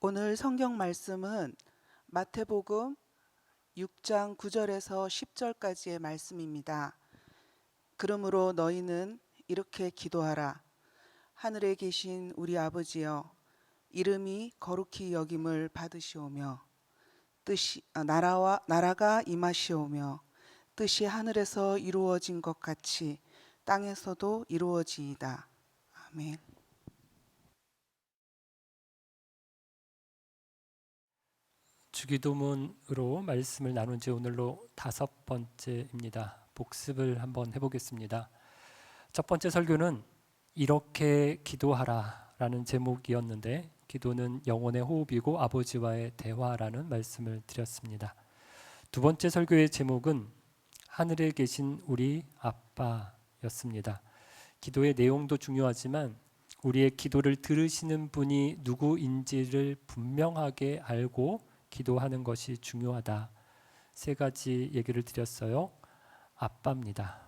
오늘 성경 말씀은 마태복음 6장 9절에서 10절까지의 말씀입니다. 그러므로 너희는 이렇게 기도하라. 하늘에 계신 우리 아버지여, 이름이 거룩히 여김을 받으시오며 나라가 임하시오며 뜻이 하늘에서 이루어진 것 같이 땅에서도 이루어지이다. 아멘. 주기도문으로 말씀을 나눈 지 오늘로 5번째입니다. 복습을 한번 해보겠습니다. 첫 번째 설교는 이렇게 기도하라 라는 제목이었는데, 기도는 영혼의 호흡이고 아버지와의 대화라는 말씀을 드렸습니다. 두 번째 설교의 제목은 하늘에 계신 우리 아빠였습니다. 기도의 내용도 중요하지만 우리의 기도를 들으시는 분이 누구인지를 분명하게 알고 기도하는 것이 중요하다. 세 가지 얘기를 드렸어요. 아빠입니다.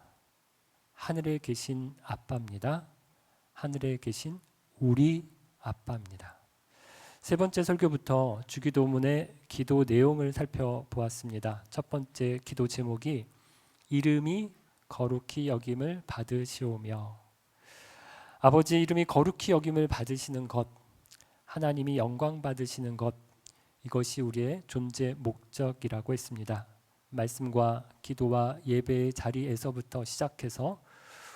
하늘에 계신 아빠입니다. 하늘에 계신 우리 아빠입니다. 세 번째 설교부터 주기도문의 기도 내용을 살펴보았습니다. 첫 번째 기도 제목이 이름이 거룩히 여김을 받으시오며, 아버지 이름이 거룩히 여김을 받으시는 것, 하나님이 영광 받으시는 것, 이것이 우리의 존재 목적이라고 했습니다. 말씀과 기도와 예배의 자리에서부터 시작해서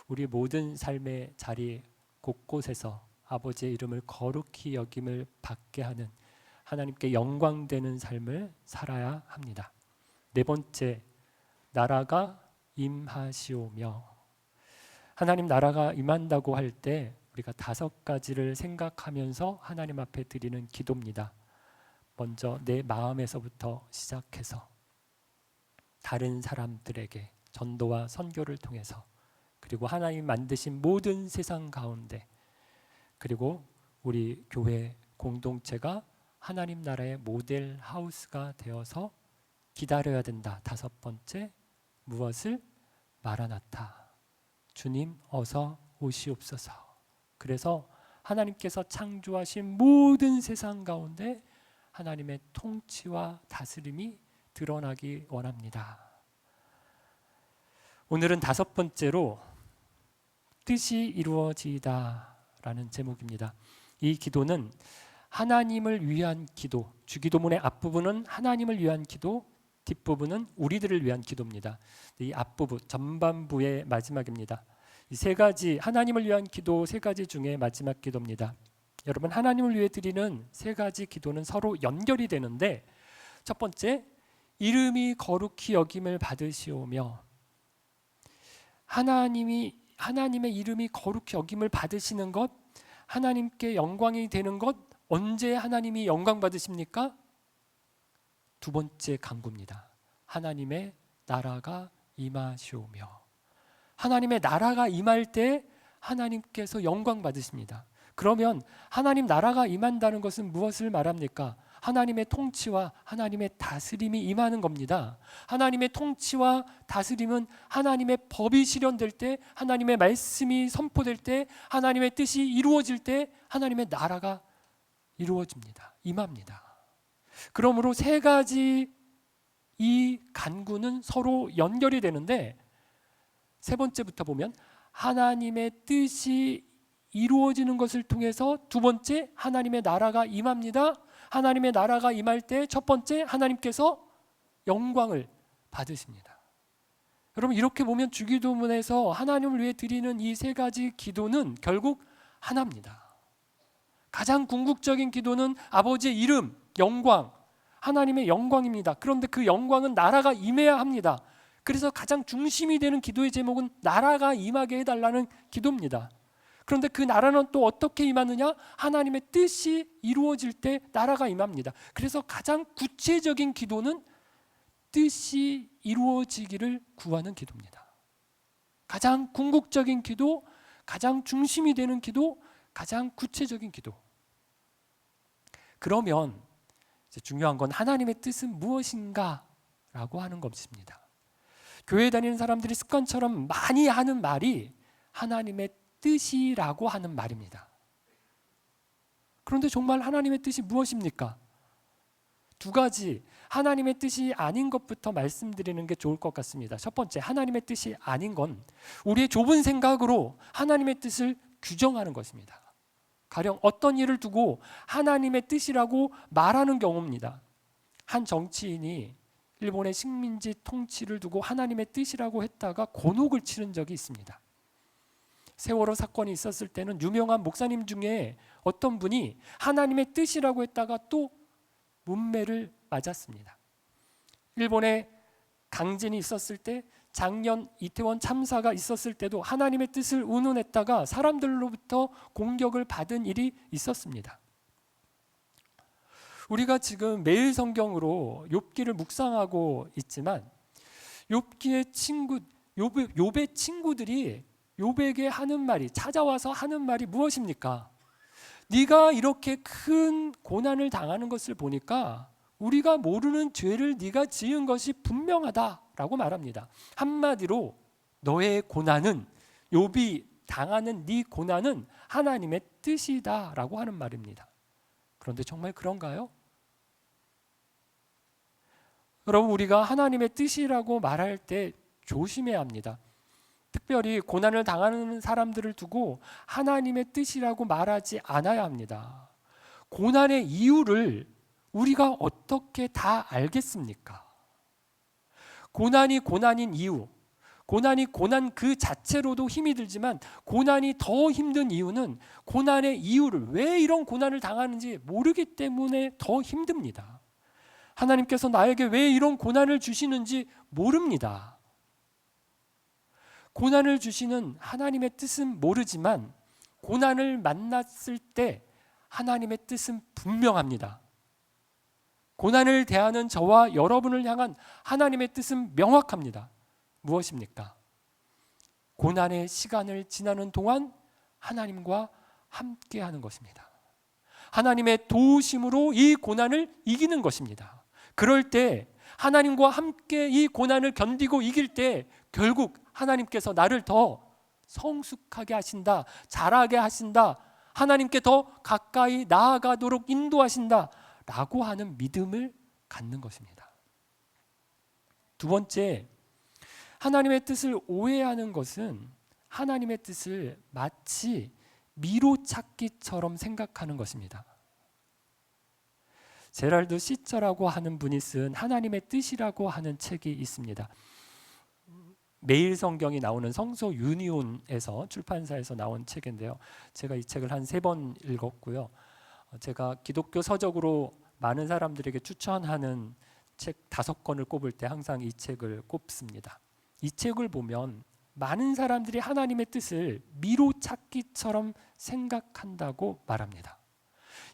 우리 모든 삶의 자리 곳곳에서 아버지의 이름을 거룩히 여김을 받게 하는, 하나님께 영광되는 삶을 살아야 합니다. 네 번째, 나라가 임하시오며, 하나님 나라가 임한다고 할 때 우리가 5가지를 생각하면서 하나님 앞에 드리는 기도입니다. 먼저 내 마음에서부터 시작해서 다른 사람들에게 전도와 선교를 통해서, 그리고 하나님 만드신 모든 세상 가운데, 그리고 우리 교회 공동체가 하나님 나라의 모델 하우스가 되어서 기다려야 된다. 5번째, 무엇을? 마라나타, 주님 어서 오시옵소서. 그래서 하나님께서 창조하신 모든 세상 가운데 하나님의 통치와 다스림이 드러나기 원합니다. 오늘은 5번째로 뜻이 이루어지이다 라는 제목입니다. 이 기도는 하나님을 위한 기도, 주기도문의 앞부분은 하나님을 위한 기도, 뒷부분은 우리들을 위한 기도입니다. 이 앞부분, 전반부의 마지막입니다. 이 3가지, 하나님을 위한 기도 3가지 중에 마지막 기도입니다. 여러분, 하나님을 위해 드리는 3가지 기도는 서로 연결이 되는데, 첫 번째, 이름이 거룩히 여김을 받으시오며, 하나님의 이름이 거룩히 여김을 받으시는 것, 하나님께 영광이 되는 것, 언제 하나님이 영광 받으십니까? 2번째 간구입니다. 하나님의 나라가 임하시오며, 하나님의 나라가 임할 때 하나님께서 영광 받으십니다. 그러면 하나님 나라가 임한다는 것은 무엇을 말합니까? 하나님의 통치와 하나님의 다스림이 임하는 겁니다. 하나님의 통치와 다스림은 하나님의 법이 실현될 때, 하나님의 말씀이 선포될 때, 하나님의 뜻이 이루어질 때 하나님의 나라가 이루어집니다. 임합니다. 그러므로 3가지 이 간구는 서로 연결이 되는데, 3번째부터 보면 하나님의 뜻이 이루어지는 것을 통해서 2번째, 하나님의 나라가 임합니다. 하나님의 나라가 임할 때 첫 번째, 하나님께서 영광을 받으십니다. 여러분, 이렇게 보면 주기도문에서 하나님을 위해 드리는 이 3가지 기도는 결국 하나입니다. 가장 궁극적인 기도는 아버지의 이름, 영광, 하나님의 영광입니다. 그런데 그 영광은 나라가 임해야 합니다. 그래서 가장 중심이 되는 기도의 제목은 나라가 임하게 해달라는 기도입니다. 그런데 그 나라는 또 어떻게 임하느냐? 하나님의 뜻이 이루어질 때 나라가 임합니다. 그래서 가장 구체적인 기도는 뜻이 이루어지기를 구하는 기도입니다. 가장 궁극적인 기도, 가장 중심이 되는 기도, 가장 구체적인 기도. 그러면 이제 중요한 건 하나님의 뜻은 무엇인가? 라고 하는 것입니다. 교회 다니는 사람들이 습관처럼 많이 하는 말이 하나님의 뜻이라고 하는 말입니다. 그런데 정말 하나님의 뜻이 무엇입니까? 두 가지 하나님의 뜻이 아닌 것부터 말씀드리는 게 좋을 것 같습니다. 첫 번째, 하나님의 뜻이 아닌 건 우리의 좁은 생각으로 하나님의 뜻을 규정하는 것입니다. 가령 어떤 일을 두고 하나님의 뜻이라고 말하는 경우입니다. 한 정치인이 일본의 식민지 통치를 두고 하나님의 뜻이라고 했다가 곤혹을 치른 적이 있습니다. 세월호 사건이 있었을 때는 유명한 목사님 중에 어떤 분이 하나님의 뜻이라고 했다가 또 문매를 맞았습니다. 일본에 강진이 있었을 때, 작년 이태원 참사가 있었을 때도 하나님의 뜻을 운운했다가 사람들로부터 공격을 받은 일이 있었습니다. 우리가 지금 매일 성경으로 욥기를 묵상하고 있지만 욥기의 친구, 욥의 친구들이 욥에게 하는 말이, 찾아와서 하는 말이 무엇입니까? 네가 이렇게 큰 고난을 당하는 것을 보니까 우리가 모르는 죄를 네가 지은 것이 분명하다라고 말합니다. 한마디로 너의 고난은, 욥이 당하는 네 고난은 하나님의 뜻이다라고 하는 말입니다. 그런데 정말 그런가요? 여러분, 우리가 하나님의 뜻이라고 말할 때 조심해야 합니다. 특별히 고난을 당하는 사람들을 두고 하나님의 뜻이라고 말하지 않아야 합니다. 고난의 이유를 우리가 어떻게 다 알겠습니까? 고난이 고난인 이유, 고난이 고난 그 자체로도 힘이 들지만 고난이 더 힘든 이유는 고난의 이유를, 왜 이런 고난을 당하는지 모르기 때문에 더 힘듭니다. 하나님께서 나에게 왜 이런 고난을 주시는지 모릅니다. 고난을 주시는 하나님의 뜻은 모르지만 고난을 만났을 때 하나님의 뜻은 분명합니다. 고난을 대하는 저와 여러분을 향한 하나님의 뜻은 명확합니다. 무엇입니까? 고난의 시간을 지나는 동안 하나님과 함께하는 것입니다. 하나님의 도우심으로 이 고난을 이기는 것입니다. 그럴 때 하나님과 함께 이 고난을 견디고 이길 때 결국 하나님께서 나를 더 성숙하게 하신다, 자라게 하신다, 하나님께 더 가까이 나아가도록 인도하신다 라고 하는 믿음을 갖는 것입니다. 두 번째, 하나님의 뜻을 오해하는 것은 하나님의 뜻을 마치 미로찾기처럼 생각하는 것입니다. 제랄드 시처라고 하는 분이 쓴 하나님의 뜻이라고 하는 책이 있습니다. 매일 성경이 나오는 성서 유니온에서, 출판사에서 나온 책인데요. 제가 이 책을 한 3번 읽었고요. 제가 기독교 서적으로 많은 사람들에게 추천하는 책 5권을 꼽을 때 항상 이 책을 꼽습니다. 이 책을 보면 많은 사람들이 하나님의 뜻을 미로찾기처럼 생각한다고 말합니다.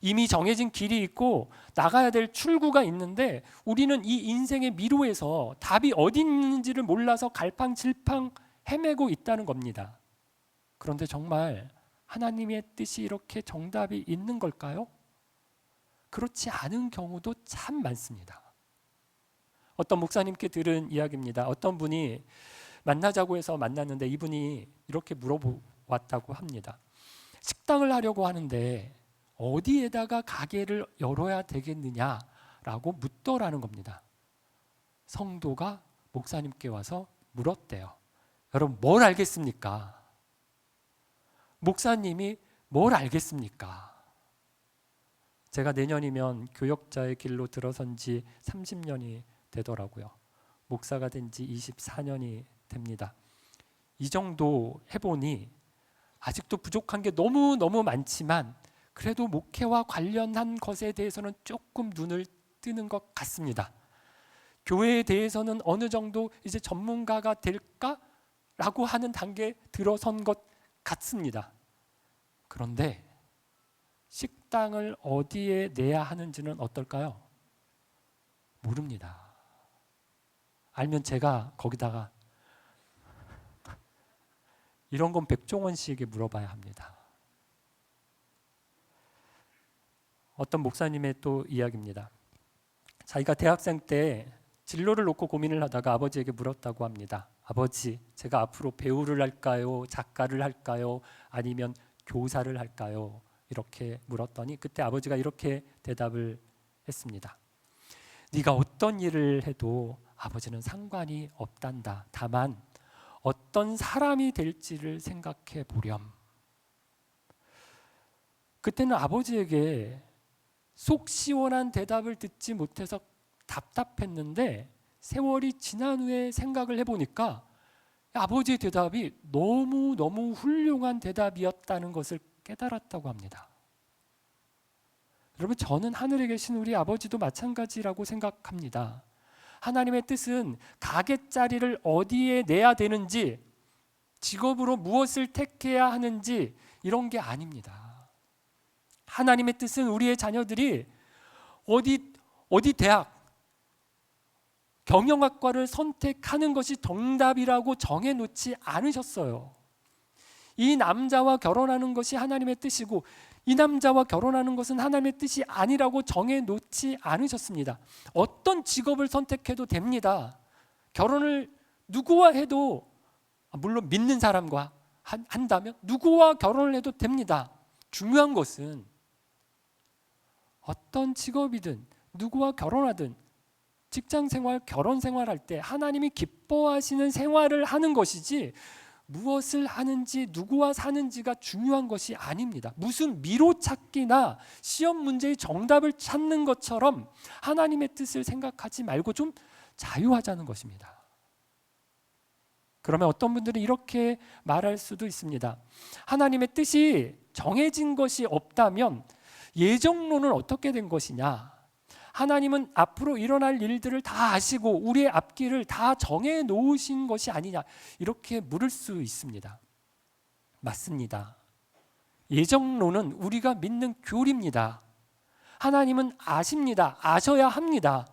이미 정해진 길이 있고 나가야 될 출구가 있는데 우리는 이 인생의 미로에서 답이 어디 있는지를 몰라서 갈팡질팡 헤매고 있다는 겁니다. 그런데 정말 하나님의 뜻이 이렇게 정답이 있는 걸까요? 그렇지 않은 경우도 참 많습니다. 어떤 목사님께 들은 이야기입니다. 어떤 분이 만나자고 해서 만났는데 이분이 이렇게 물어봤다고 합니다. 식당을 하려고 하는데 어디에다가 가게를 열어야 되겠느냐라고 묻더라는 겁니다. 성도가 목사님께 와서 물었대요. 여러분, 뭘 알겠습니까? 목사님이 뭘 알겠습니까? 제가 내년이면 교역자의 길로 들어선 지 30년이 되더라고요. 목사가 된 지 24년이 됩니다. 이 정도 해보니 아직도 부족한 게 너무너무 많지만 그래도 목회와 관련한 것에 대해서는 조금 눈을 뜨는 것 같습니다. 교회에 대해서는 어느 정도 이제 전문가가 될까라고 하는 단계에 들어선 것 같습니다. 그런데 식당을 어디에 내야 하는지는 어떨까요? 모릅니다. 알면 제가 거기다가 이런 건 백종원 씨에게 물어봐야 합니다. 어떤 목사님의 또 이야기입니다. 자기가 대학생 때 진로를 놓고 고민을 하다가 아버지에게 물었다고 합니다. 아버지, 제가 앞으로 배우를 할까요? 작가를 할까요? 아니면 교사를 할까요? 이렇게 물었더니 그때 아버지가 이렇게 대답을 했습니다. 네가 어떤 일을 해도 아버지는 상관이 없단다. 다만 어떤 사람이 될지를 생각해 보렴. 그때는 아버지에게 속 시원한 대답을 듣지 못해서 답답했는데 세월이 지난 후에 생각을 해보니까 아버지의 대답이 너무너무 훌륭한 대답이었다는 것을 깨달았다고 합니다. 여러분, 저는 하늘에 계신 우리 아버지도 마찬가지라고 생각합니다. 하나님의 뜻은 가게자리를 어디에 내야 되는지, 직업으로 무엇을 택해야 하는지 이런 게 아닙니다. 하나님의 뜻은 우리의 자녀들이 어디 대학, 경영학과를 선택하는 것이 정답이라고 정해놓지 않으셨어요. 이 남자와 결혼하는 것이 하나님의 뜻이고 이 남자와 결혼하는 것은 하나님의 뜻이 아니라고 정해놓지 않으셨습니다. 어떤 직업을 선택해도 됩니다. 결혼을 누구와 해도, 물론 믿는 사람과 한다면 누구와 결혼을 해도 됩니다. 중요한 것은 어떤 직업이든 누구와 결혼하든 직장생활, 결혼생활할 때 하나님이 기뻐하시는 생활을 하는 것이지 무엇을 하는지 누구와 사는지가 중요한 것이 아닙니다. 무슨 미로찾기나 시험 문제의 정답을 찾는 것처럼 하나님의 뜻을 생각하지 말고 좀 자유하자는 것입니다. 그러면 어떤 분들은 이렇게 말할 수도 있습니다. 하나님의 뜻이 정해진 것이 없다면 예정론은 어떻게 된 것이냐? 하나님은 앞으로 일어날 일들을 다 아시고 우리의 앞길을 다 정해 놓으신 것이 아니냐, 이렇게 물을 수 있습니다. 맞습니다. 예정론은 우리가 믿는 교리입니다. 하나님은 아십니다. 아셔야 합니다.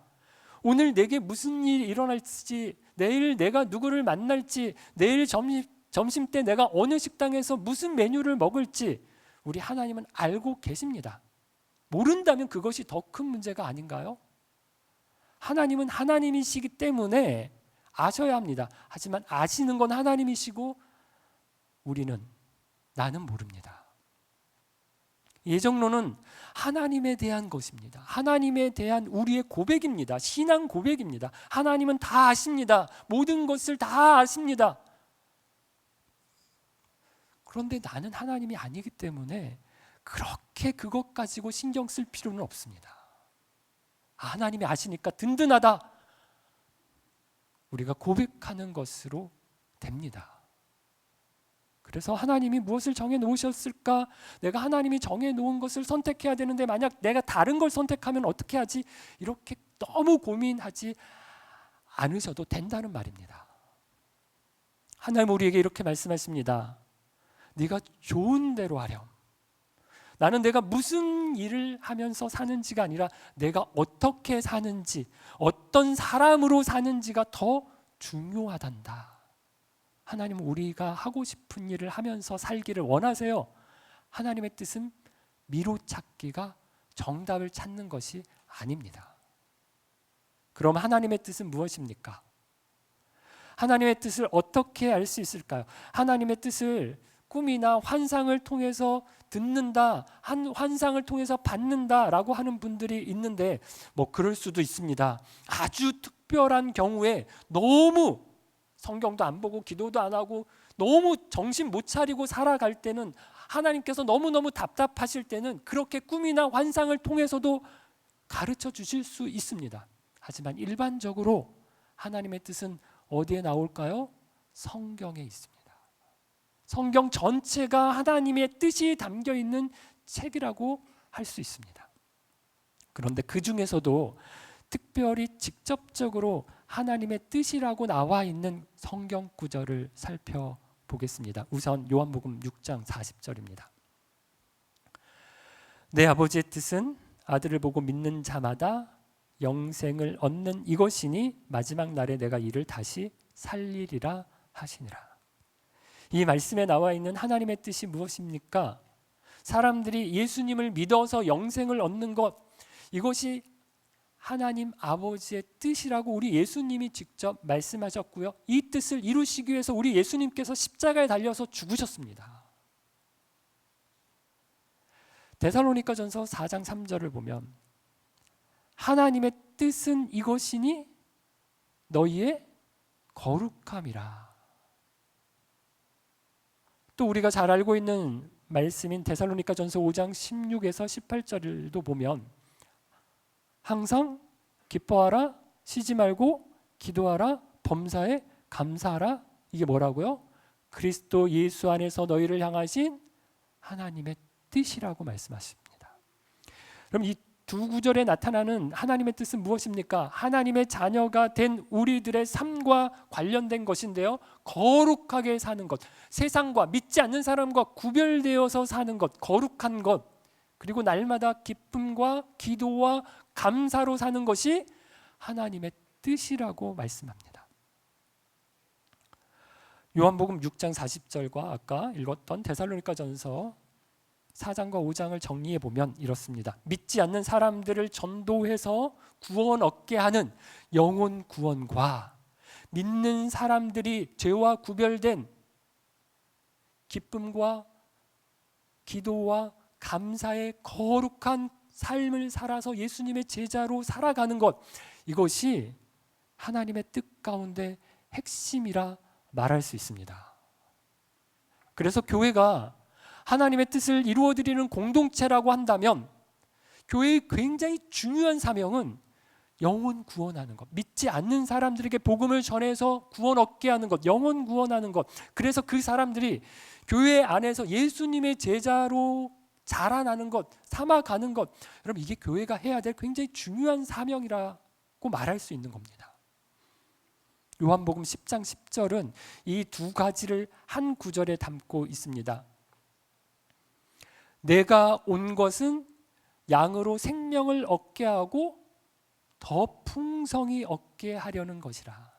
오늘 내게 무슨 일이 일어날지, 내일 내가 누구를 만날지, 내일 점심 때 내가 어느 식당에서 무슨 메뉴를 먹을지 우리 하나님은 알고 계십니다. 모른다면 그것이 더 큰 문제가 아닌가요? 하나님은 하나님이시기 때문에 아셔야 합니다. 하지만 아시는 건 하나님이시고 나는 모릅니다. 예정론은 하나님에 대한 것입니다. 하나님에 대한 우리의 고백입니다. 신앙 고백입니다. 하나님은 다 아십니다. 모든 것을 다 아십니다. 그런데 나는 하나님이 아니기 때문에 그렇게 그것 가지고 신경 쓸 필요는 없습니다. 하나님이 아시니까 든든하다. 우리가 고백하는 것으로 됩니다. 그래서 하나님이 무엇을 정해 놓으셨을까? 내가 하나님이 정해 놓은 것을 선택해야 되는데 만약 내가 다른 걸 선택하면 어떻게 하지? 이렇게 너무 고민하지 않으셔도 된다는 말입니다. 하나님 우리에게 이렇게 말씀하십니다. 네가 좋은 대로 하렴. 나는 내가 무슨 일을 하면서 사는지가 아니라 내가 어떻게 사는지, 어떤 사람으로 사는지가 더 중요하단다. 하나님은 우리가 하고 싶은 일을 하면서 살기를 원하세요. 하나님의 뜻은 미로찾기가 정답을 찾는 것이 아닙니다. 그럼 하나님의 뜻은 무엇입니까? 하나님의 뜻을 어떻게 알 수 있을까요? 하나님의 뜻을 꿈이나 환상을 통해서 듣는다, 환상을 통해서 받는다라고 하는 분들이 있는데 그럴 수도 있습니다. 아주 특별한 경우에 너무 성경도 안 보고 기도도 안 하고 너무 정신 못 차리고 살아갈 때는, 하나님께서 너무너무 답답하실 때는 그렇게 꿈이나 환상을 통해서도 가르쳐 주실 수 있습니다. 하지만 일반적으로 하나님의 뜻은 어디에 나올까요? 성경에 있습니다. 성경 전체가 하나님의 뜻이 담겨 있는 책이라고 할 수 있습니다. 그런데 그 중에서도 특별히 직접적으로 하나님의 뜻이라고 나와 있는 성경 구절을 살펴보겠습니다. 우선 요한복음 6장 40절입니다. 내 아버지의 뜻은 아들을 보고 믿는 자마다 영생을 얻는 이것이니 마지막 날에 내가 이를 다시 살리리라 하시니라. 이 말씀에 나와 있는 하나님의 뜻이 무엇입니까? 사람들이 예수님을 믿어서 영생을 얻는 것, 이것이 하나님 아버지의 뜻이라고 우리 예수님이 직접 말씀하셨고요. 이 뜻을 이루시기 위해서 우리 예수님께서 십자가에 달려서 죽으셨습니다. 데살로니가전서 4장 3절을 보면 하나님의 뜻은 이것이니 너희의 거룩함이라. 또 우리가 잘 알고 있는 말씀인 데살로니가전서 5장 16에서 18절도 보면 항상 기뻐하라, 쉬지 말고 기도하라, 범사에 감사하라. 이게 뭐라고요? 그리스도 예수 안에서 너희를 향하신 하나님의 뜻이라고 말씀하십니다. 그럼 이 두 구절에 나타나는 하나님의 뜻은 무엇입니까? 하나님의 자녀가 된 우리들의 삶과 관련된 것인데요, 거룩하게 사는 것, 세상과 믿지 않는 사람과 구별되어서 사는 것, 거룩한 것, 그리고 날마다 기쁨과 기도와 감사로 사는 것이 하나님의 뜻이라고 말씀합니다. 요한복음 6장 40절과 아까 읽었던 데살로니가전서 4장과 5장을 정리해 보면 이렇습니다. 믿지 않는 사람들을 전도해서 구원 얻게 하는 영혼 구원과 믿는 사람들이 죄와 구별된 기쁨과 기도와 감사의 거룩한 삶을 살아서 예수님의 제자로 살아가는 것, 이것이 하나님의 뜻 가운데 핵심이라 말할 수 있습니다. 그래서 교회가 하나님의 뜻을 이루어드리는 공동체라고 한다면 교회의 굉장히 중요한 사명은 영혼 구원하는 것, 믿지 않는 사람들에게 복음을 전해서 구원 얻게 하는 것, 영혼 구원하는 것. 그래서 그 사람들이 교회 안에서 예수님의 제자로 자라나는 것, 삼아가는 것, 여러분 이게 교회가 해야 될 굉장히 중요한 사명이라고 말할 수 있는 겁니다. 요한복음 10장 10절은 이 두 가지를 한 구절에 담고 있습니다. 내가 온 것은 양으로 생명을 얻게 하고 더 풍성히 얻게 하려는 것이라.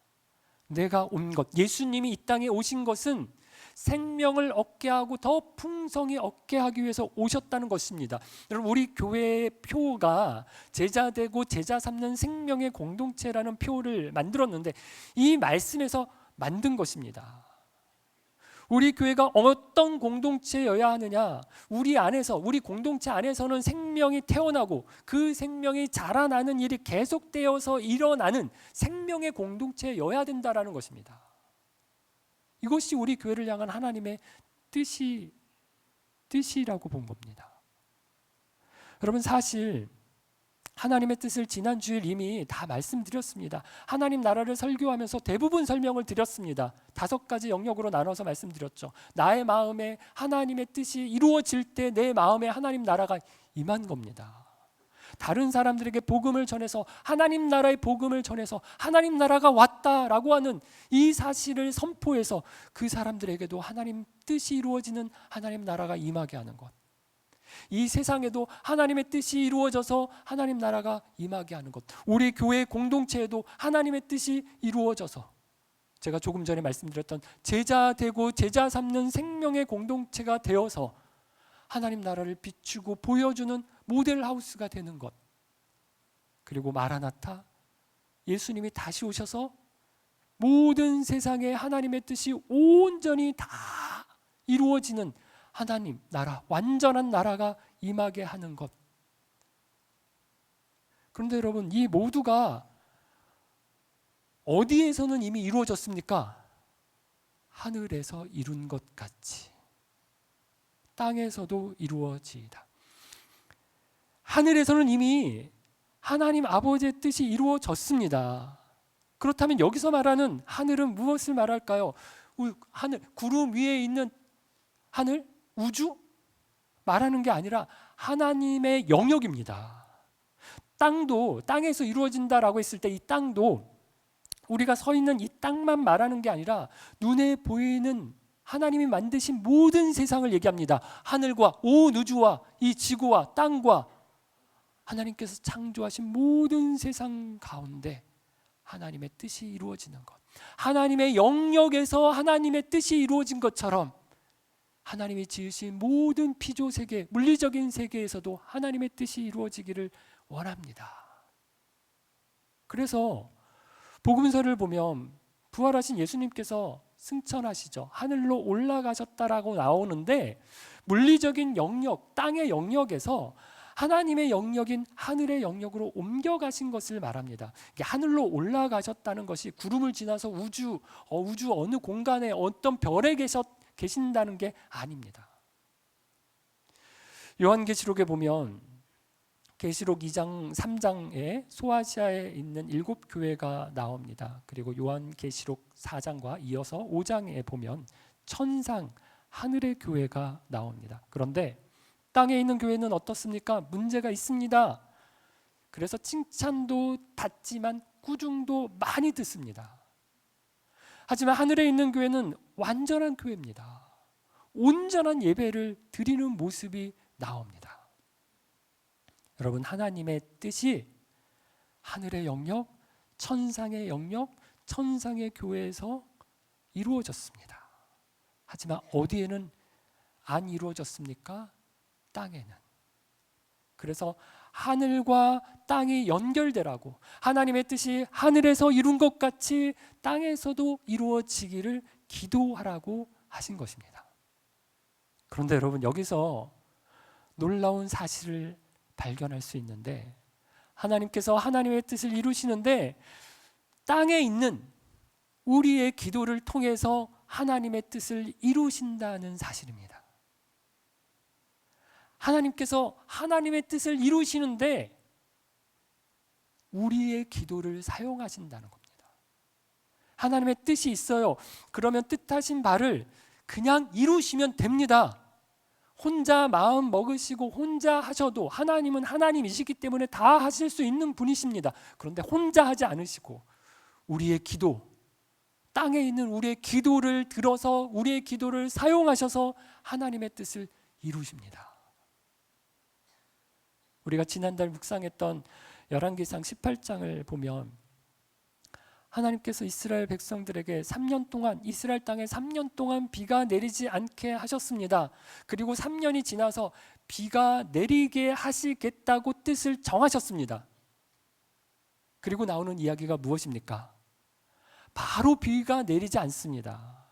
내가 온 것, 예수님이 이 땅에 오신 것은 생명을 얻게 하고 더 풍성히 얻게 하기 위해서 오셨다는 것입니다. 여러분 우리 교회의 표가 제자 되고 제자 삼는 생명의 공동체라는 표를 만들었는데 이 말씀에서 만든 것입니다. 우리 교회가 어떤 공동체여야 하느냐? 우리 안에서, 우리 공동체 안에서는 생명이 태어나고 그 생명이 자라나는 일이 계속되어서 일어나는 생명의 공동체여야 된다라는 것입니다. 이것이 우리 교회를 향한 하나님의 뜻이라고 본 겁니다. 여러분 사실 하나님의 뜻을 지난 주일 이미 다 말씀드렸습니다. 하나님 나라를 설교하면서 대부분 설명을 드렸습니다. 5가지 영역으로 나눠서 말씀드렸죠. 나의 마음에 하나님의 뜻이 이루어질 때 내 마음에 하나님 나라가 임한 겁니다. 다른 사람들에게 복음을 전해서 하나님 나라의 복음을 전해서 하나님 나라가 왔다라고 하는 이 사실을 선포해서 그 사람들에게도 하나님 뜻이 이루어지는 하나님 나라가 임하게 하는 것. 이 세상에도 하나님의 뜻이 이루어져서 하나님 나라가 임하게 하는 것. 우리 교회 공동체에도 하나님의 뜻이 이루어져서 제가 조금 전에 말씀드렸던 제자 되고 제자 삼는 생명의 공동체가 되어서 하나님 나라를 비추고 보여주는 모델하우스가 되는 것. 그리고 마라나타, 예수님이 다시 오셔서 모든 세상에 하나님의 뜻이 온전히 다 이루어지는 하나님 나라, 완전한 나라가 임하게 하는 것. 그런데 여러분 이 모두가 어디에서는 이미 이루어졌습니까? 하늘에서 이룬 것 같이 땅에서도 이루어지이다. 하늘에서는 이미 하나님 아버지의 뜻이 이루어졌습니다. 그렇다면 여기서 말하는 하늘은 무엇을 말할까요? 하늘, 구름 위에 있는 하늘, 우주 말하는 게 아니라 하나님의 영역입니다. 땅도 땅에서 이루어진다라고 했을 때 이 땅도 우리가 서 있는 이 땅만 말하는 게 아니라 눈에 보이는 하나님이 만드신 모든 세상을 얘기합니다. 하늘과 온 우주와 이 지구와 땅과 하나님께서 창조하신 모든 세상 가운데 하나님의 뜻이 이루어지는 것. 하나님의 영역에서 하나님의 뜻이 이루어진 것처럼 하나님이 지으신 모든 피조 세계, 물리적인 세계에서도 하나님의 뜻이 이루어지기를 원합니다. 그래서 복음서를 보면 부활하신 예수님께서 승천하시죠. 하늘로 올라가셨다라고 나오는데 물리적인 영역, 땅의 영역에서 하나님의 영역인 하늘의 영역으로 옮겨가신 것을 말합니다. 이게 하늘로 올라가셨다는 것이 구름을 지나서 우주 어느 공간에 어떤 별에 계신다는 게 아닙니다. 요한계시록에 보면 계시록 2장 3장에 소아시아에 있는 7교회가 나옵니다. 그리고 요한계시록 4장과 이어서 5장에 보면 천상 하늘의 교회가 나옵니다. 그런데 땅에 있는 교회는 어떻습니까? 문제가 있습니다. 그래서 칭찬도 받지만 꾸중도 많이 듣습니다. 하지만 하늘에 있는 교회는 완전한 교회입니다. 온전한 예배를 드리는 모습이 나옵니다. 여러분, 하나님의 뜻이 하늘의 영역, 천상의 영역, 천상의 교회에서 이루어졌습니다. 하지만 어디에는 안 이루어졌습니까? 땅에는. 그래서 하늘과 땅이 연결되라고, 하나님의 뜻이 하늘에서 이룬 것 같이 땅에서도 이루어지기를 기도하라고 하신 것입니다. 그런데 여러분, 여기서 놀라운 사실을 발견할 수 있는데, 하나님께서 하나님의 뜻을 이루시는데 땅에 있는 우리의 기도를 통해서 하나님의 뜻을 이루신다는 사실입니다. 하나님께서 하나님의 뜻을 이루시는데 우리의 기도를 사용하신다는 겁니다. 하나님의 뜻이 있어요. 그러면 뜻하신 바를 그냥 이루시면 됩니다. 혼자 마음 먹으시고 혼자 하셔도 하나님은 하나님이시기 때문에 다 하실 수 있는 분이십니다. 그런데 혼자 하지 않으시고 우리의 기도, 땅에 있는 우리의 기도를 들어서 우리의 기도를 사용하셔서 하나님의 뜻을 이루십니다. 우리가 지난달 묵상했던 열왕기상 18장을 보면 하나님께서 이스라엘 백성들에게 3년 동안, 이스라엘 땅에 3년 동안 비가 내리지 않게 하셨습니다. 그리고 3년이 지나서 비가 내리게 하시겠다고 뜻을 정하셨습니다. 그리고 나오는 이야기가 무엇입니까? 바로 비가 내리지 않습니다.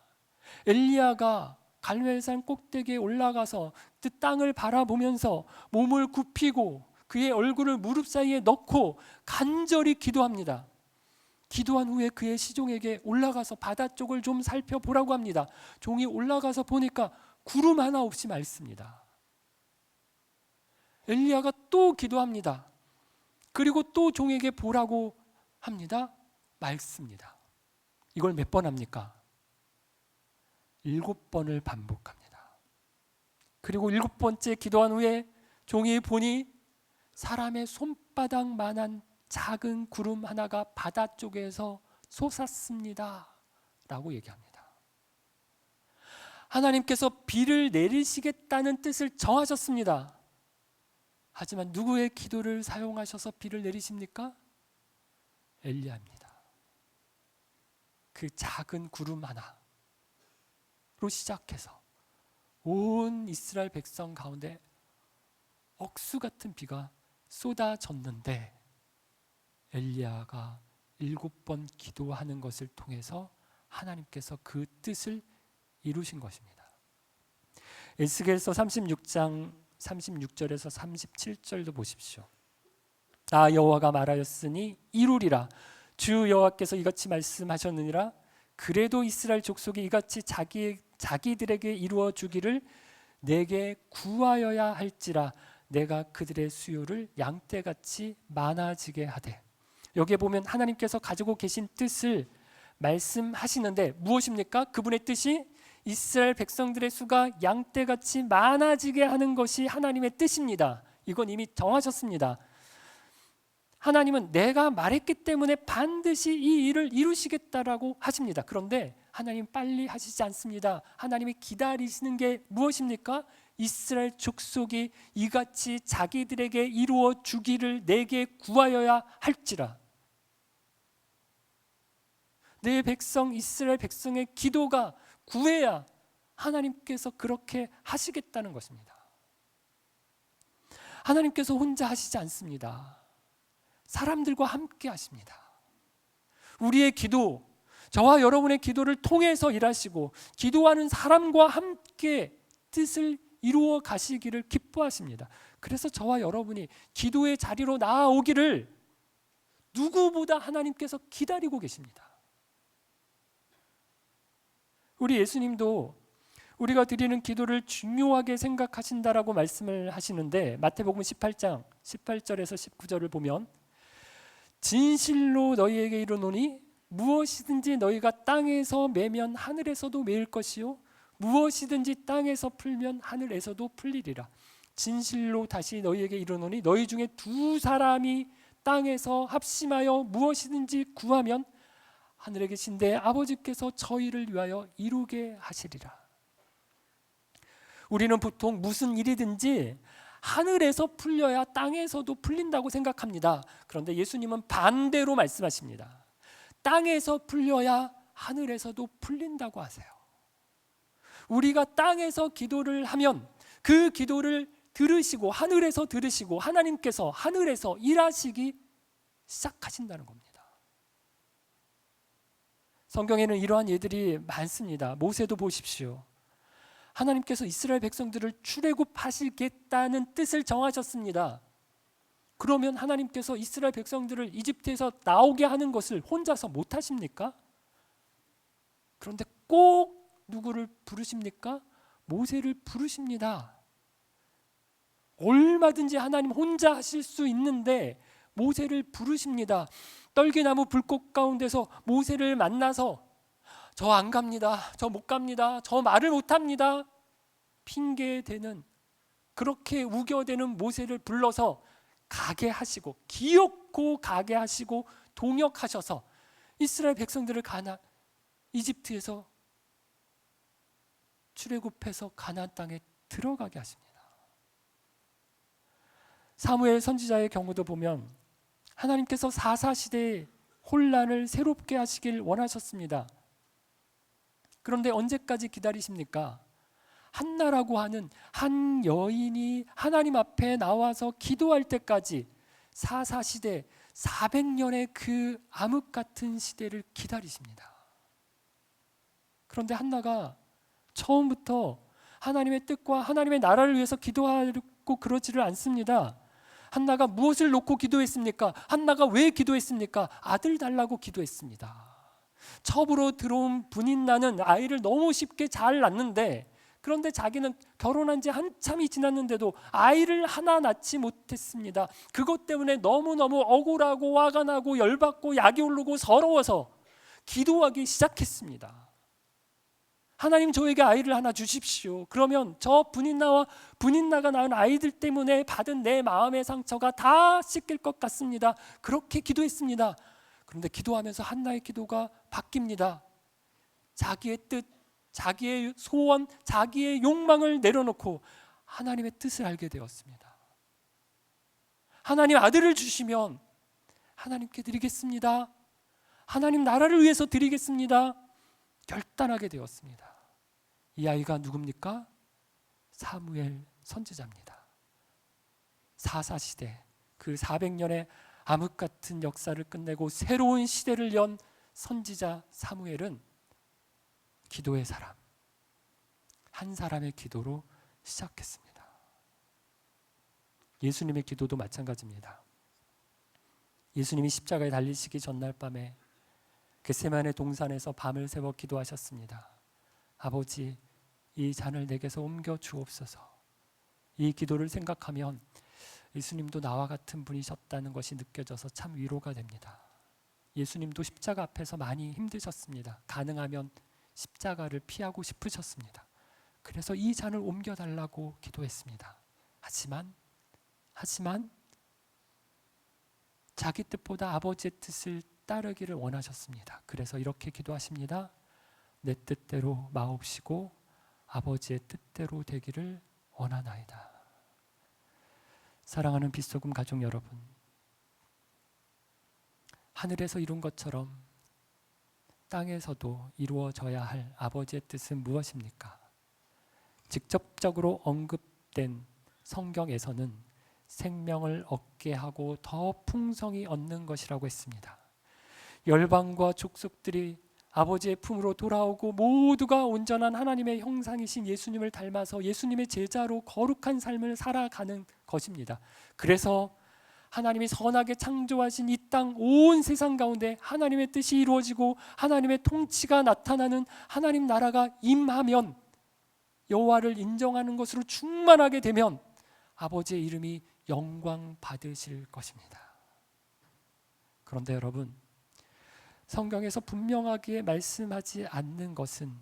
엘리야가 갈멜산 꼭대기에 올라가서 그 땅을 바라보면서 몸을 굽히고 그의 얼굴을 무릎 사이에 넣고 간절히 기도합니다. 기도한 후에 그의 시종에게 올라가서 바다 쪽을 좀 살펴보라고 합니다. 종이 올라가서 보니까 구름 하나 없이 맑습니다. 엘리야가 또 기도합니다. 그리고 또 종에게 보라고 합니다. 맑습니다. 이걸 몇 번 합니까? 7번을 반복합니다. 그리고 7번째 기도한 후에 종이 보니 사람의 손바닥만한 작은 구름 하나가 바다 쪽에서 솟았습니다 라고 얘기합니다. 하나님께서 비를 내리시겠다는 뜻을 정하셨습니다. 하지만 누구의 기도를 사용하셔서 비를 내리십니까? 엘리야입니다. 그 작은 구름 하나로 시작해서 온 이스라엘 백성 가운데 억수 같은 비가 쏟아졌는데 엘리야가 7번 기도하는 것을 통해서 하나님께서 그 뜻을 이루신 것입니다. 에스겔서 36장 36절에서 37절도 보십시오. 나 여호와가 말하였으니 이루리라. 주 여호와께서 이같이 말씀하셨느니라. 그래도 이스라엘 족속이 이같이 자기들에게 이루어 주기를 내게 구하여야 할지라. 내가 그들의 수요를 양떼같이 많아지게 하되. 여기에 보면 하나님께서 가지고 계신 뜻을 말씀하시는데 무엇입니까? 그분의 뜻이 이스라엘 백성들의 수가 양떼같이 많아지게 하는 것이 하나님의 뜻입니다. 이건 이미 정하셨습니다. 하나님은 내가 말했기 때문에 반드시 이 일을 이루시겠다라고 하십니다. 그런데 하나님 빨리 하시지 않습니다. 하나님이 기다리시는 게 무엇입니까? 이스라엘 족속이 이같이 자기들에게 이루어 주기를 내게 구하여야 할지라. 내 백성 이스라엘 백성의 기도가 구해야 하나님께서 그렇게 하시겠다는 것입니다. 하나님께서 혼자 하시지 않습니다. 사람들과 함께 하십니다. 우리의 기도, 저와 여러분의 기도를 통해서 일하시고 기도하는 사람과 함께 뜻을 이루어 가시기를 기뻐하십니다. 그래서 저와 여러분이 기도의 자리로 나아오기를 누구보다 하나님께서 기다리고 계십니다. 우리 예수님도 우리가 드리는 기도를 중요하게 생각하신다라고 말씀을 하시는데 마태복음 18장 18절에서 19절을 보면 진실로 너희에게 이르노니 무엇이든지 너희가 땅에서 매면 하늘에서도 매일 것이요 무엇이든지 땅에서 풀면 하늘에서도 풀리리라. 진실로 다시 너희에게 이르노니 너희 중에 두 사람이 땅에서 합심하여 무엇이든지 구하면 하늘에 계신 내 아버지께서 저희를 위하여 이루게 하시리라. 우리는 보통 무슨 일이든지 하늘에서 풀려야 땅에서도 풀린다고 생각합니다. 그런데 예수님은 반대로 말씀하십니다. 땅에서 풀려야 하늘에서도 풀린다고 하세요. 우리가 땅에서 기도를 하면 그 기도를 들으시고 하늘에서 들으시고 하나님께서 하늘에서 일하시기 시작하신다는 겁니다. 성경에는 이러한 예들이 많습니다. 모세도 보십시오. 하나님께서 이스라엘 백성들을 출애굽하시겠다는 뜻을 정하셨습니다. 그러면 하나님께서 이스라엘 백성들을 이집트에서 나오게 하는 것을 혼자서 못하십니까? 그런데 꼭 누구를 부르십니까? 모세를 부르십니다. 얼마든지 하나님 혼자 하실 수 있는데 모세를 부르십니다. 떨기나무 불꽃 가운데서 모세를 만나서 저 안 갑니다. 저 못 갑니다. 저 말을 못 합니다. 핑계대는 그렇게 우겨대는 모세를 불러서 가게 하시고 기어코 가게 하시고 동역하셔서 이스라엘 백성들을 이집트에서 출애굽해서 가나안 땅에 들어가게 하십니다. 사무엘 선지자의 경우도 보면 하나님께서 사사시대의 혼란을 새롭게 하시길 원하셨습니다. 그런데 언제까지 기다리십니까? 한나라고 하는 한 여인이 하나님 앞에 나와서 기도할 때까지 사사시대 400년의 그 암흑 같은 시대를 기다리십니다. 그런데 한나가 처음부터 하나님의 뜻과 하나님의 나라를 위해서 기도하고 그러지를 않습니다. 한나가 무엇을 놓고 기도했습니까? 한나가 왜 기도했습니까? 아들 달라고 기도했습니다. 첩으로 들어온 분인나는 아이를 너무 쉽게 잘 낳는데 그런데 자기는 결혼한 지 한참이 지났는데도 아이를 하나 낳지 못했습니다. 그것 때문에 너무너무 억울하고 화가 나고 열받고 약이 오르고 서러워서 기도하기 시작했습니다. 하나님 저에게 아이를 하나 주십시오. 그러면 저 분인나가 낳은 아이들 때문에 받은 내 마음의 상처가 다 씻길 것 같습니다. 그렇게 기도했습니다. 그런데 기도하면서 한나의 기도가 바뀝니다. 자기의 뜻, 자기의 소원, 자기의 욕망을 내려놓고 하나님의 뜻을 알게 되었습니다. 하나님 아들을 주시면 하나님께 드리겠습니다. 하나님 나라를 위해서 드리겠습니다. 결단하게 되었습니다. 이 아이가 누굽니까? 사무엘 선지자입니다. 사사시대 그 400년의 암흑 같은 역사를 끝내고 새로운 시대를 연 선지자 사무엘은 기도의 사람, 한 사람의 기도로 시작했습니다. 예수님의 기도도 마찬가지입니다. 예수님이 십자가에 달리시기 전날 밤에 겟세마네 동산에서 밤을 새워 기도하셨습니다. 아버지, 이 잔을 내게서 옮겨 주옵소서. 이 기도를 생각하면 예수님도 나와 같은 분이셨다는 것이 느껴져서 참 위로가 됩니다. 예수님도 십자가 앞에서 많이 힘드셨습니다. 가능하면 십자가를 피하고 싶으셨습니다. 그래서 이 잔을 옮겨달라고 기도했습니다. 하지만 자기 뜻보다 아버지의 뜻을 따르기를 원하셨습니다. 그래서 이렇게 기도하십니다. 내 뜻대로 마옵시고 아버지의 뜻대로 되기를 원하나이다. 사랑하는 빛소금 가족 여러분, 하늘에서 이룬 것처럼 땅에서도 이루어져야 할 아버지의 뜻은 무엇입니까? 직접적으로 언급된 성경에서는 생명을 얻게 하고 더 풍성히 얻는 것이라고 했습니다. 열방과 족속들이 아버지의 품으로 돌아오고 모두가 온전한 하나님의 형상이신 예수님을 닮아서 예수님의 제자로 거룩한 삶을 살아가는 것입니다. 그래서 하나님이 선하게 창조하신 이 땅 온 세상 가운데 하나님의 뜻이 이루어지고 하나님의 통치가 나타나는 하나님 나라가 임하면, 여호와를 인정하는 것으로 충만하게 되면 아버지의 이름이 영광 받으실 것입니다. 그런데 여러분, 성경에서 분명하게 말씀하지 않는 것은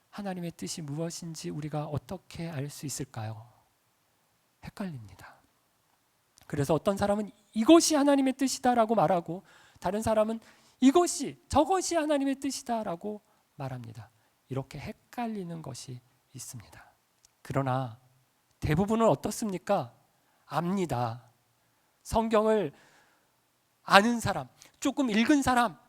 하나님의 뜻이 무엇인지 우리가 어떻게 알 수 있을까요? 헷갈립니다. 그래서 어떤 사람은 이것이 하나님의 뜻이다라고 말하고, 다른 사람은 저것이 하나님의 뜻이다라고 말합니다. 이렇게 헷갈리는 것이 있습니다. 그러나 대부분은 어떻습니까? 압니다. 성경을 아는 사람, 조금 읽은 사람,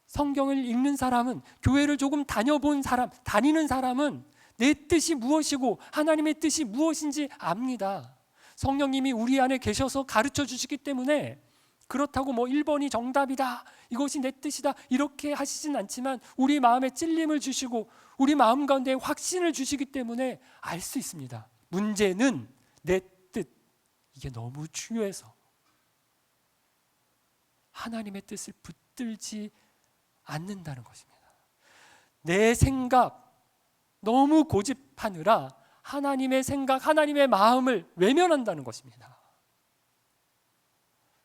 성경을 읽는 사람은, 교회를 조금 다니는 사람은 내 뜻이 무엇이고 하나님의 뜻이 무엇인지 압니다. 성령님이 우리 안에 계셔서 가르쳐 주시기 때문에, 그렇다고 1번이 정답이다, 이것이 내 뜻이다 이렇게 하시진 않지만 우리 마음에 찔림을 주시고 우리 마음 가운데 확신을 주시기 때문에 알 수 있습니다. 문제는 내 뜻, 이게 너무 중요해서 하나님의 뜻을 붙들지 않는다는 것입니다. 내 생각 너무 고집하느라 하나님의 생각, 하나님의 마음을 외면한다는 것입니다.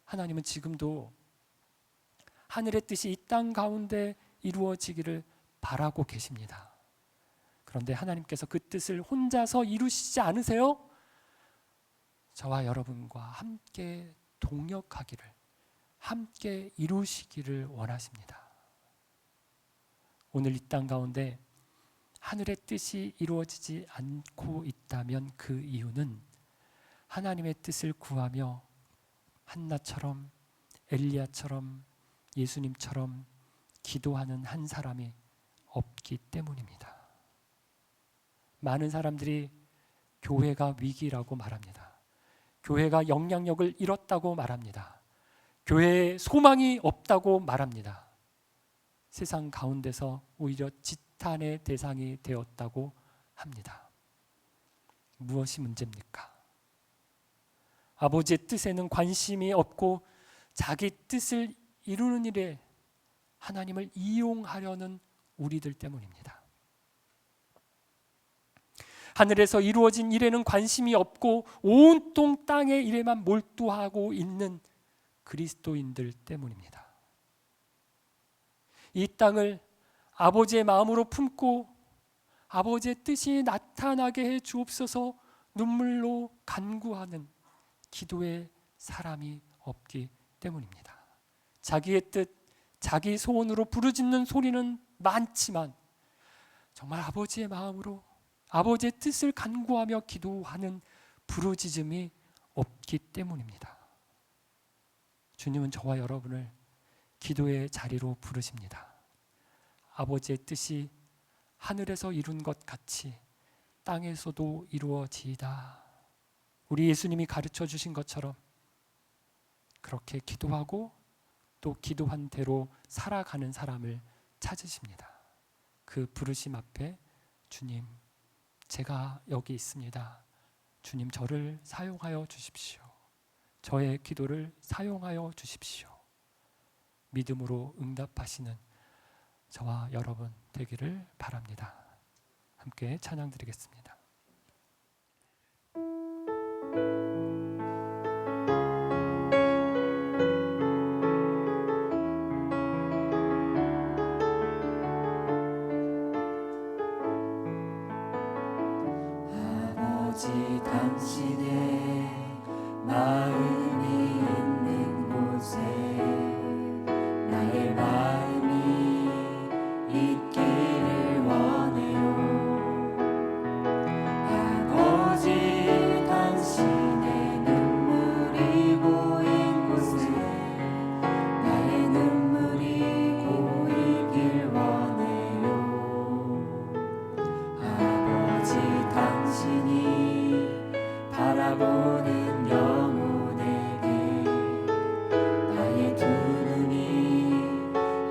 하나님은 지금도 하늘의 뜻이 이 땅 가운데 이루어지기를 바라고 계십니다. 그런데 하나님께서 그 뜻을 혼자서 이루시지 않으세요? 저와 여러분과 함께 동역하기를, 함께 이루시기를 원하십니다. 오늘 이 땅 가운데 하늘의 뜻이 이루어지지 않고 있다면 그 이유는 하나님의 뜻을 구하며 한나처럼, 엘리야처럼, 예수님처럼 기도하는 한 사람이 없기 때문입니다. 많은 사람들이 교회가 위기라고 말합니다. 교회가 영향력을 잃었다고 말합니다. 교회에 소망이 없다고 말합니다. 세상 가운데서 오히려 지탄의 대상이 되었다고 합니다. 무엇이 문제입니까? 아버지의 뜻에는 관심이 없고 자기 뜻을 이루는 일에 하나님을 이용하려는 우리들 때문입니다. 하늘에서 이루어진 일에는 관심이 없고 온통 땅의 일에만 몰두하고 있는 그리스도인들 때문입니다. 이 땅을 아버지의 마음으로 품고 아버지의 뜻이 나타나게 해 주옵소서 눈물로 간구하는 기도의 사람이 없기 때문입니다. 자기의 뜻, 자기 소원으로 부르짖는 소리는 많지만 정말 아버지의 마음으로 아버지의 뜻을 간구하며 기도하는 부르짖음이 없기 때문입니다. 주님은 저와 여러분을 기도의 자리로 부르십니다. 아버지의 뜻이 하늘에서 이룬 것 같이 땅에서도 이루어지이다. 우리 예수님이 가르쳐 주신 것처럼 그렇게 기도하고 또 기도한 대로 살아가는 사람을 찾으십니다. 그 부르심 앞에 주님, 제가 여기 있습니다. 주님, 저를 사용하여 주십시오. 저의 기도를 사용하여 주십시오. 믿음으로 응답하시는 저와 여러분 되기를 바랍니다. 함께 찬양 드리겠습니다. 아버지, 당신의 마음이 있는 곳에 나의 마음이 있기를 원해요. 아버지, 당신의 눈물이 고인 곳에 나의 눈물이 고이길 원해요. 아버지, 당신이 바라보는 영혼에게 나의 두 눈이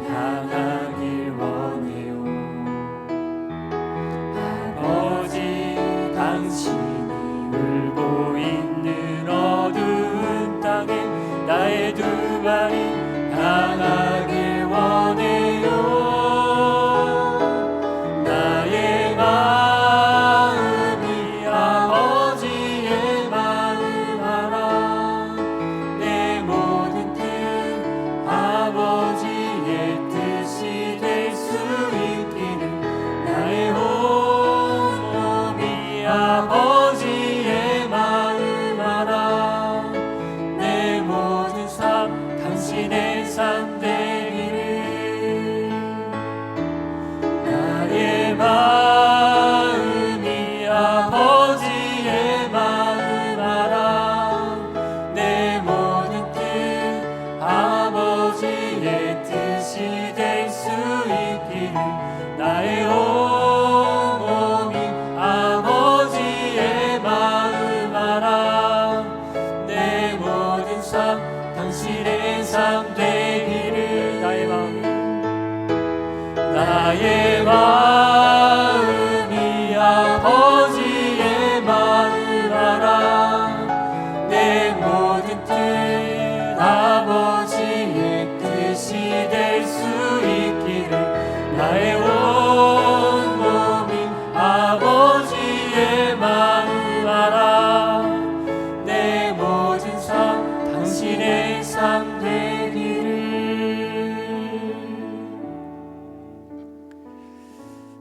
향하길 원해요. 나의 마음이 아버지의 마음 알아. 내 모든 뜻 아버지의 뜻이 될 수 있기를. 나의 온 몸이 아버지의 마음 알아. 내 모든 삶 당신의 삶 되기를.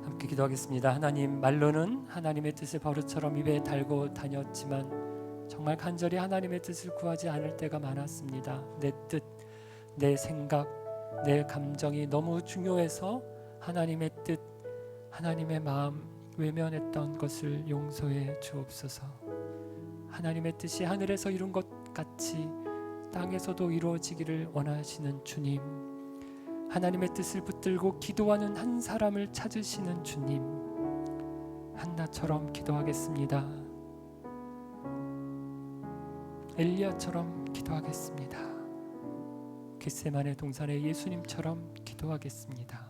함께 기도하겠습니다. 하나님, 말로는 하나님의 뜻을 버릇처럼 입에 달고 다녔지만 정말 간절히 하나님의 뜻을 구하지 않을 때가 많았습니다. 내 뜻, 내 생각, 내 감정이 너무 중요해서 하나님의 뜻, 하나님의 마음 외면했던 것을 용서해 주옵소서. 하나님의 뜻이 하늘에서 이룬 것 같이 땅에서도 이루어지기를 원하시는 주님, 하나님의 뜻을 붙들고 기도하는 한 사람을 찾으시는 주님, 한나처럼 기도하겠습니다. 엘리야처럼 기도하겠습니다. 겟세마네 동산의 예수님처럼 기도하겠습니다.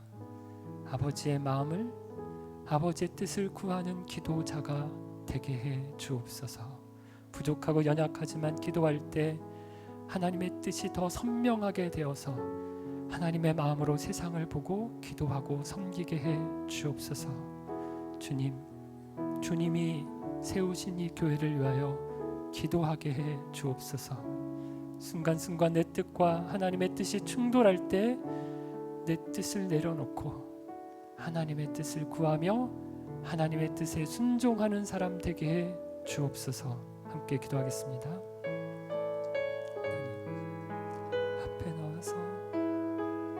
아버지의 마음을, 아버지의 뜻을 구하는 기도자가 되게 해 주옵소서. 부족하고 연약하지만 기도할 때 하나님의 뜻이 더 선명하게 되어서 하나님의 마음으로 세상을 보고 기도하고 섬기게 해 주옵소서. 주님, 주님이 세우신 이 교회를 위하여 기도하게 해 주옵소서. 순간순간 내 뜻과 하나님의 뜻이 충돌할 때 내 뜻을 내려놓고 하나님의 뜻을 구하며 하나님의 뜻에 순종하는 사람 되게 해 주옵소서. 함께 기도하겠습니다. 하나님 앞에 나와서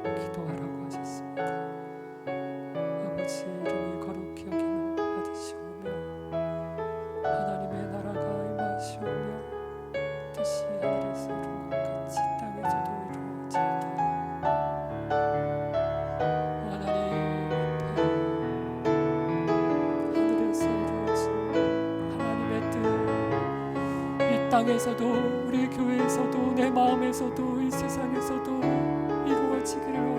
기도하라고 하셨습니다. 아버지의 이름이 거룩히 여김을 받으시오며 하나님의 나라가 임하시오며 뜻이 하늘에서 이룬 것 같이 땅에서도 이루어지게. 하나님 앞에 하늘에서 이루어진 하나님의 뜻, 이 땅에서도 우리 교회에서도 내 마음에서도 이 세상에서도 이루어지기를